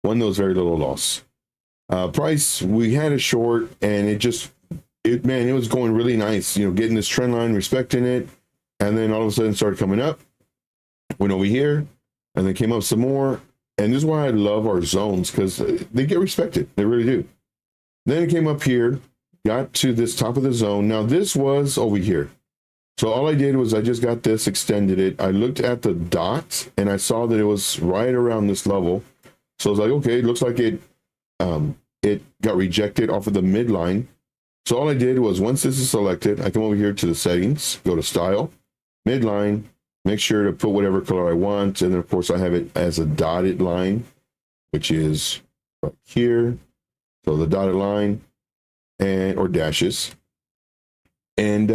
One, there was very little loss. Price, we had a short, and it was going really nice, getting this trend line, respecting it, and then all of a sudden started coming up, went over here, and then came up some more. And this is why I love our zones, because they get respected. They really do. Then it came up here, got to this top of the zone. Now this was over here. So all I did was I just got this, extended it. I looked at the dot and I saw that it was right around this level. So I was like, okay, it looks like it got rejected off of the midline. So all I did was, once this is selected, I come over here to the settings, go to style, midline, make sure to put whatever color I want. And then of course I have it as a dotted line, which is right here. So the dotted line or dashes. And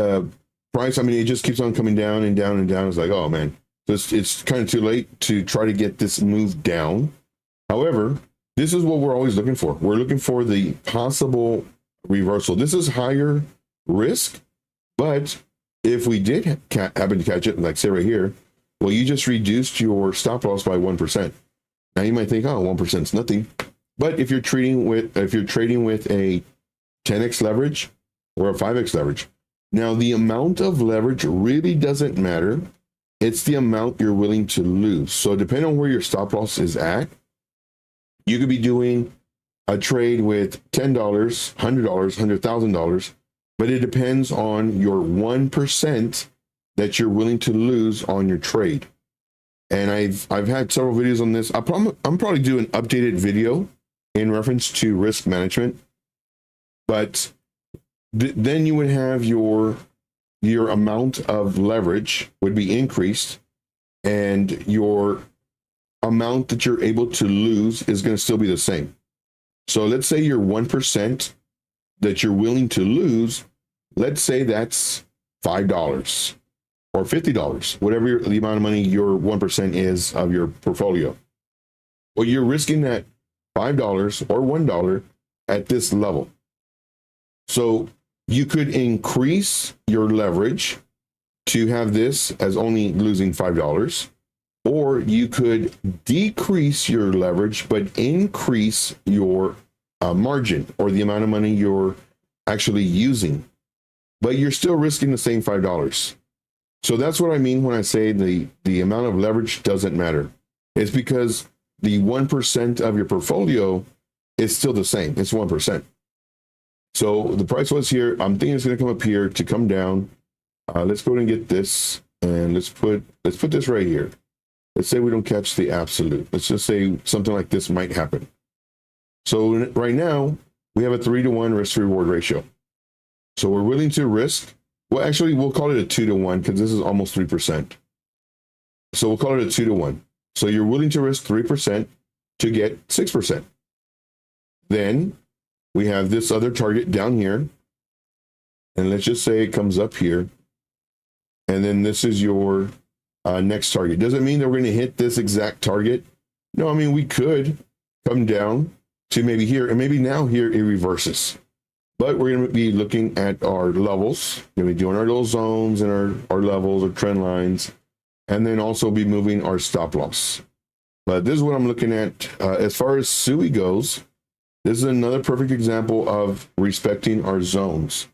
price, I mean, it just keeps on coming down and down and down. It's like, oh man, it's kind of too late to try to get this moved down. Hahowever, this is what we're always looking for. We're looking for the possible reversal. This is higher risk, but if we did happen to catch it, like say right here, well, you just reduced your stop loss by 1%. Now you might think, oh, 1% is nothing. But if you're trading with a 10x leverage or a 5x leverage, now the amount of leverage really doesn't matter. It's the amount you're willing to lose. So depending on where your stop loss is at, you could be doing a trade with $10, $100, $100,000, but it depends on your 1% that you're willing to lose on your trade. And I've had several videos on this. I'm probably do an updated video in reference to risk management, but then you would have your amount of leverage would be increased, and your amount that you're able to lose is going to still be the same. So let's say your 1% that you're willing to lose, let's say that's $5 or $50, whatever the amount of money your 1% is of your portfolio. Well, you're risking that $5 or $1 at this level. So you could increase your leverage to have this as only losing $5, or you could decrease your leverage but increase your margin, or the amount of money you're actually using, but you're still risking the same $5. So that's what I mean when I say the amount of leverage doesn't matter. It's because the 1% of your portfolio is still the same. It's 1%. So the price was here. I'm thinking it's going to come up here to come down. Let's go ahead and get this, and let's put this right here. Let's say we don't catch the absolute. Let's just say something like this might happen. So right now we have a 3-to-1 risk to reward ratio. So we're willing to risk. Well, actually, we'll call it a 2-to-1 because this is almost 3%. So we'll call it a 2-to-1. So you're willing to risk 3% to get 6%. Then we have this other target down here. And let's just say it comes up here. And then this is your next target. Doesn't mean that we're going to hit this exact target. No, I mean, we could come down to maybe here, and maybe now here it reverses. But we're going to be looking at our levels. We're going to be doing our little zones and our levels or trend lines, and then also be moving our stop loss. But this is what I'm looking at. As far as SUI goes, this is another perfect example of respecting our zones.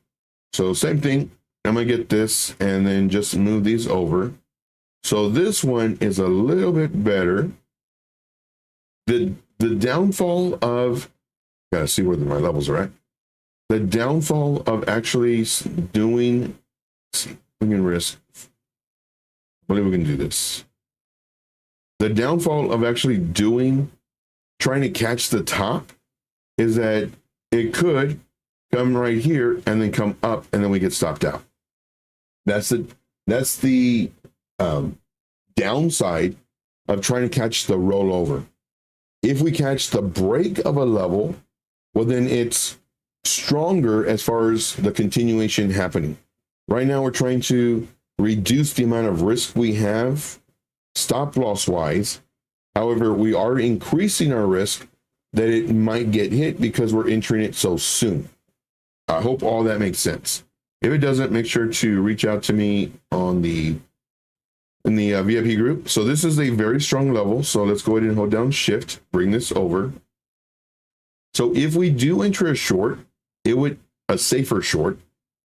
So same thing. I'm going to get this and then just move these over. So this one is a little bit better. The downfall of, gotta see where my levels are at. The downfall of actually doing, we can risk, I believe we can do this. The downfall of actually trying to catch the top is that it could come right here and then come up, and then we get stopped out. That's the downside of trying to catch the rollover. If we catch the break of a level, well, then it's stronger as far as the continuation happening. Right now, we're trying to reduce the amount of risk we have stop loss wise. However, we are increasing our risk that it might get hit because we're entering it so soon. I hope all that makes sense. If it doesn't, make sure to reach out to me in the VIP group. So this is a very strong level. So let's go ahead and hold down shift, bring this over. So if we do enter a short, a safer short,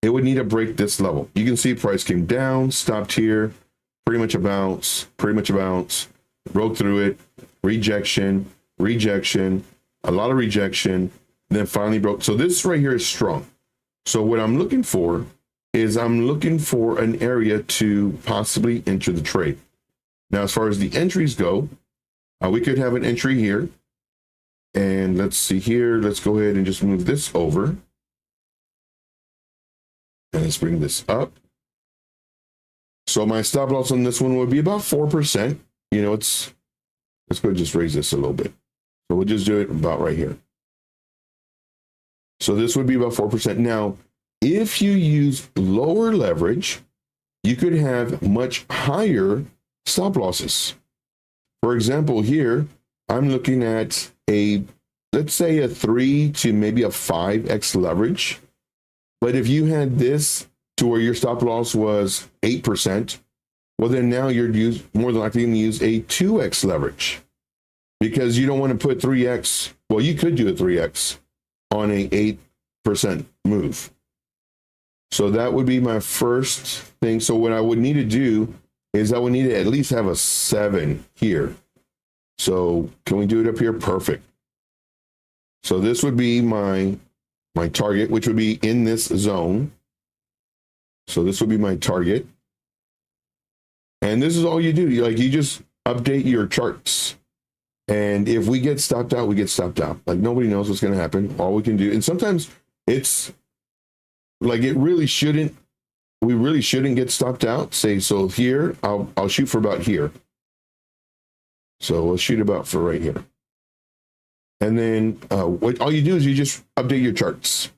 it would need to break this level. You can see price came down, stopped here, pretty much a bounce, broke through it, rejection, a lot of rejection, then finally broke. So this right here is strong. So what I'm looking for is an area to possibly enter the trade. Now, as far as the entries go, we could have an entry here. And let's see here. Let's go ahead and just move this over. And let's bring this up. So my stop loss on this one would be about 4%. You know, let's go ahead and just raise this a little bit. So we'll just do it about right here. So this would be about 4%. Now, if you use lower leverage, you could have much higher stop losses. For example, here, I'm looking at let's say a 3 to maybe a 5x leverage. But if you had this to where your stop loss was 8%, well, then now you're more than likely going to use a 2x leverage, because you don't want to put 3x. Well, you could do a 3x on a 8% move. So that would be my first thing. So what I would need to do is I would need to at least have a 7 here. So can we do it up here? Perfect. So this would be my target, which would be in this zone. So this would be my target. And this is all you do. You just update your charts. And if we get stopped out, we get stopped out. Like, nobody knows what's going to happen. All we can do. And sometimes it's like, we really shouldn't get stopped out. So here, I'll shoot for about here. So we'll shoot about for right here. And then what all you do is you just update your charts.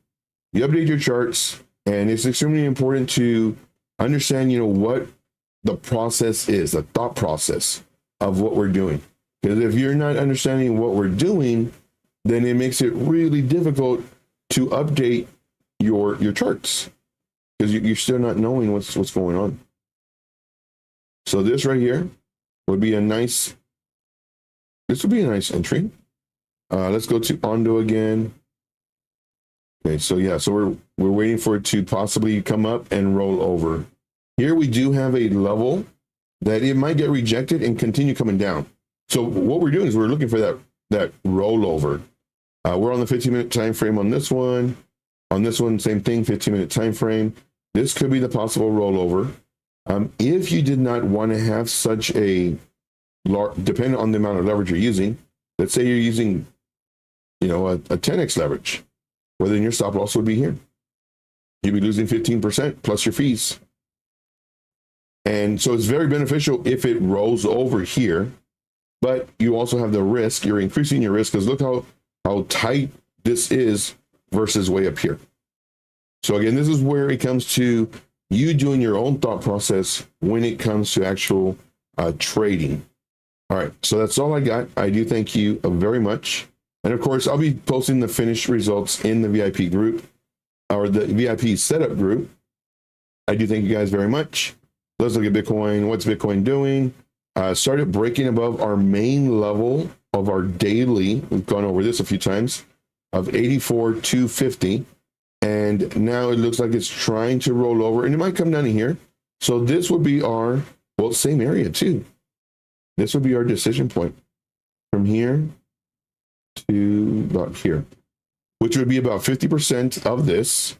You update your charts, and it's extremely important to understand, what the process is, the thought process of what we're doing. Because if you're not understanding what we're doing, then it makes it really difficult to update your charts, because you're still not knowing what's going on. So this right here would be a nice entry. Let's go to Ondo again. Okay, so yeah, so we're waiting for it to possibly come up and roll over. Here we do have a level that it might get rejected and continue coming down. So what we're doing is we're looking for that rollover. We're on the 15-minute time frame on this one. On this one, same thing, 15-minute time frame. This could be the possible rollover. If you did not want to have such a large, depending on the amount of leverage you're using, let's say you're using, a 10x leverage, well, then your stop loss would be here. You'd be losing 15% plus your fees. And so it's very beneficial if it rolls over here, but you also have the risk. You're increasing your risk, because look how tight this is versus way up here. So again, this is where it comes to you doing your own thought process when it comes to actual trading. All right, so that's all I got. I do thank you very much. And of course, I'll be posting the finished results in the VIP group, or the VIP setup group. I do thank you guys very much. Let's look at Bitcoin. What's Bitcoin doing? Started breaking above our main level of our daily. We've gone over this a few times, of 84,250. And now it looks like it's trying to roll over, and it might come down to here. So this would be our, same area too. This would be our decision point from here to about here, which would be about 50% of this.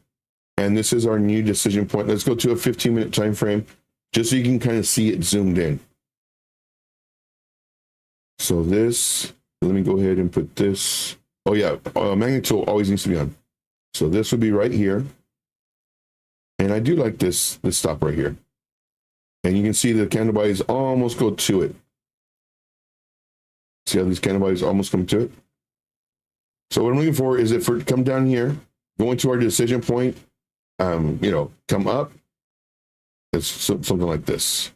And this is our new decision point. Let's go to a 15-minute time frame, just so you can kind of see it zoomed in. So this, let me go ahead and put this. Oh yeah, magnet tool always needs to be on. So this would be right here. And I do like this stop right here. And you can see the candle bodies almost go to it. See how these candle bodies almost come to it? So what I'm looking for is it for it to come down here, go into our decision point, come up. It's something like this.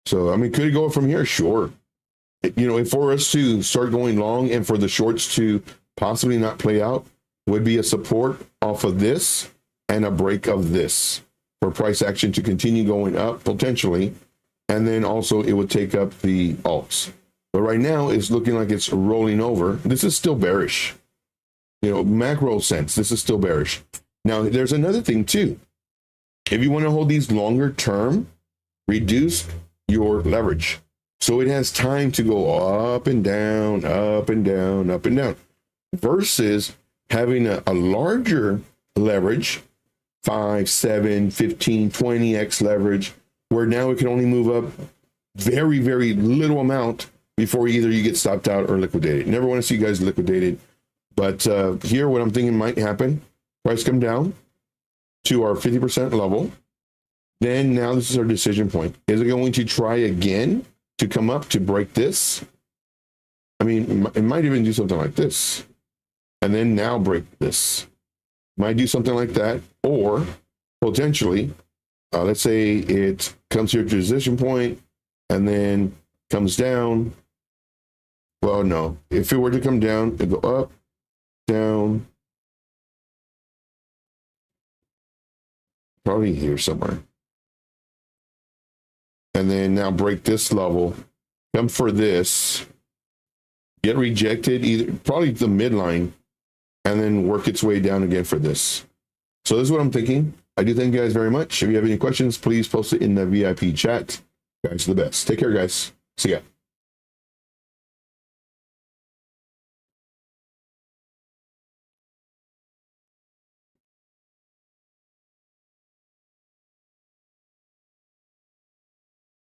So, could it go from here? Sure. For us to start going long and for the shorts to possibly not play out, would be a support off of this and a break of this for price action to continue going up potentially. And then also it would take up the alts. But right now it's looking like it's rolling over. This is still bearish. macro sense, this is still bearish. Now, there's another thing too. If you want to hold these longer term, reduce your leverage. So it has time to go up and down, up and down, up and down, versus having a larger leverage, 5, 7, 15, 20x leverage, where now it can only move up very, very little amount before either you get stopped out or liquidated. Never want to see you guys liquidated. But here, what I'm thinking might happen, price come down to our 50% level. Then now this is our decision point. Is it going to try again to come up to break this? I mean, it might even do something like this. And then now break this. Might do something like that. Or potentially, let's say it comes here to decision point and then comes down. Well, no. If it were to come down, it'd go up, down, probably here somewhere. And then now break this level, come for this, get rejected, either probably the midline, and then work its way down again for this. So this is what I'm thinking. I do thank you guys very much. If you have any questions, please post it in the VIP chat. You guys are the best. Take care, guys. See ya.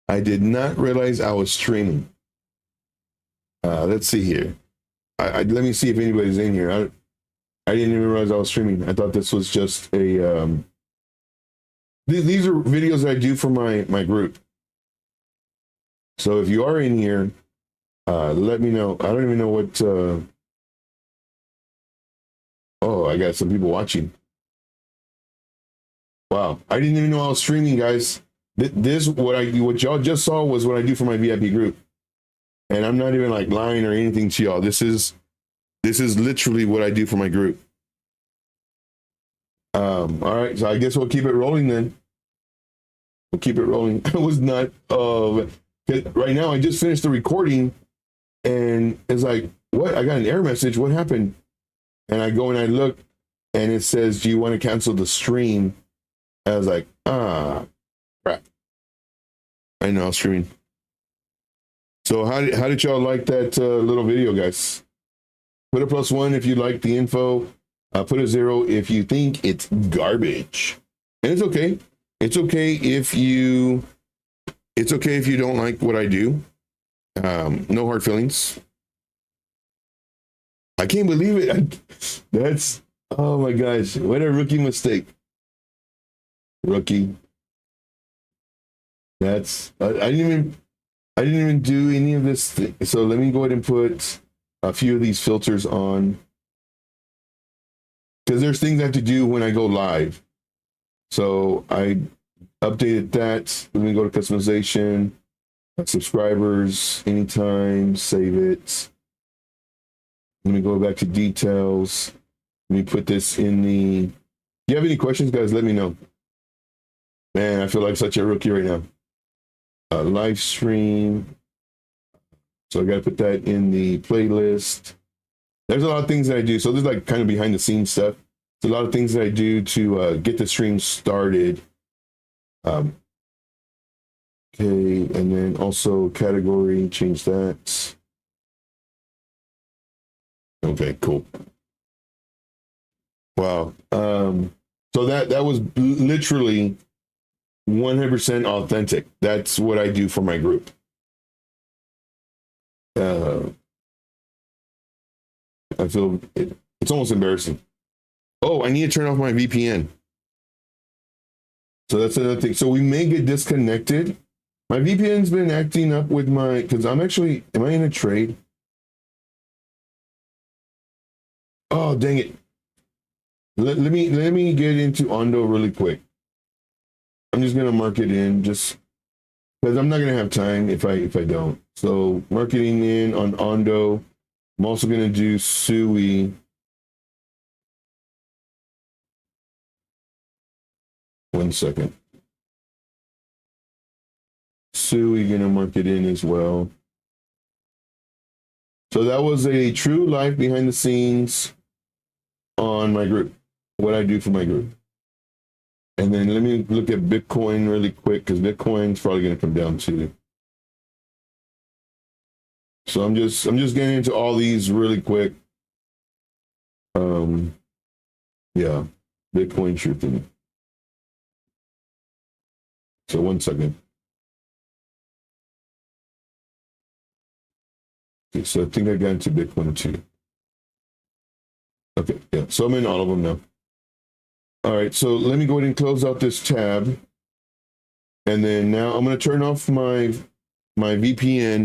I did not realize I was streaming. Let's see here. Let me see if anybody's in here. I didn't even realize I was streaming. I thought this was just a... these are videos that I do for my group. So if you are in here, let me know. I don't even know what... Oh, I got some people watching. Wow. I didn't even know I was streaming, guys. This what y'all just saw was what I do for my VIP group, and I'm not even like lying or anything to y'all. This is literally what I do for my group. All right, so I guess we'll keep it rolling then. We'll keep it rolling. I was not right now. I just finished the recording, and it's like, what? I got an error message. What happened? And I go and I look, and it says, "Do you want to cancel the stream?" I was like, crap. I know, streaming. So how did y'all like that little video, guys? Put a +1 if you like the info. Put a 0 if you think it's garbage. And it's okay. It's okay if you don't like what I do. No hard feelings. I can't believe it. That's, oh my gosh, what a rookie mistake. Rookie. That's I didn't even do any of this thing. So let me go ahead and put a few of these filters on, because there's things I have to do when I go live. So I updated that. Let me go to customization, subscribers, anytime, save it. Let me go back to details. Let me put this in the... If you have any questions, guys, let me know. Man, I feel like such a rookie right now. Live stream. So I got to put that in the playlist. There's a lot of things that I do. So there's like kind of behind the scenes stuff. There's a lot of things that I do to get the stream started. Okay, and then also category, change that. Okay, cool. Wow. So that was literally 100% authentic. That's what I do for my group. I feel it's almost embarrassing. Oh, I need to turn off my VPN. So that's another thing. So we may get disconnected. My VPN's been acting up with my, because I'm actually, am I in a trade? Oh, dang it. Let me get into Ondo really quick. I'm just gonna mark it in, just because I'm not gonna have time if I don't. So marketing in on Ondo. I'm also gonna do SUI. One second. SUI gonna mark it in as well. So that was a true live behind the scenes. on my group, what I do for my group. And then let me look at Bitcoin really quick, because Bitcoin's probably going to come down too. So I'm just getting into all these really quick. Yeah, Bitcoin truthing. So 1 second. Okay, so I think I got into Bitcoin too. Okay, yeah, so I'm in all of them now. All right, so let me go ahead and close out this tab. And then now I'm going to turn off my VPN.